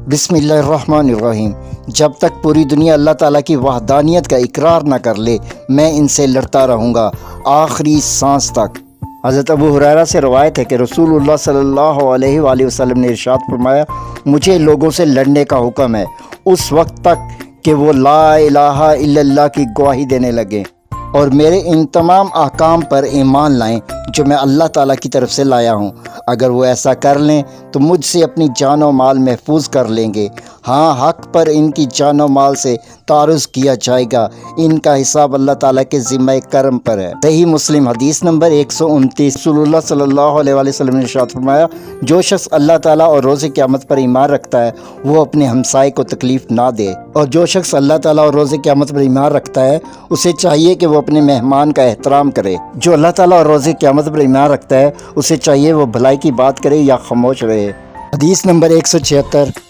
बिस्मिल्लाहिर्रहमानिर्रहीम। जब तक पूरी दुनिया अल्लाह ताला की वहदानियत का इकरार न कर ले, मैं इनसे लड़ता रहूँगा आखिरी सांस तक। हज़रत अबू हुरैरा से रवायत है कि रसूलुल्लाह सल्लल्लाहु अलैहि वसल्लम ने इरशाद फरमाया, मुझे लोगों से लड़ने का हुक्म है उस वक्त तक कि वो ला इलाहा इल्लल्लाह की गवाही देने लगें और मेरे इन तमाम अहकाम पर ईमान लाएं जो मैं अल्लाह ताला की तरफ से लाया हूँ। अगर वो ऐसा कर लें तो मुझसे अपनी जान और माल महफूज कर लेंगे। हाँ, हक़ पर इनकी जान और माल से तारुज़ किया जाएगा। इनका हिसाब अल्लाह ताला के ज़िम्मे करम पर है। सही मुस्लिम हदीस नंबर 129। रसूलुल्लाह सल्लल्लाहु अलैहि वसल्लम ने इरशाद फरमाया, जो शख्स अल्लाह ताला और रोज़े क़यामत पर ईमान रखता है वो अपने हमसाये को तकलीफ़ ना दे, और जो शख्स अल्लाह ताला और रोज़े क़यामत पर ईमान रखता है उसे चाहिए कि वो अपने मेहमान का एहतराम करे। जो अल्लाह ताला और रोज़े क़यामत पर ईमान रखता है उसे चाहिए वो भलाई की बात करे या खामोश रहे। हदीस नंबर 176।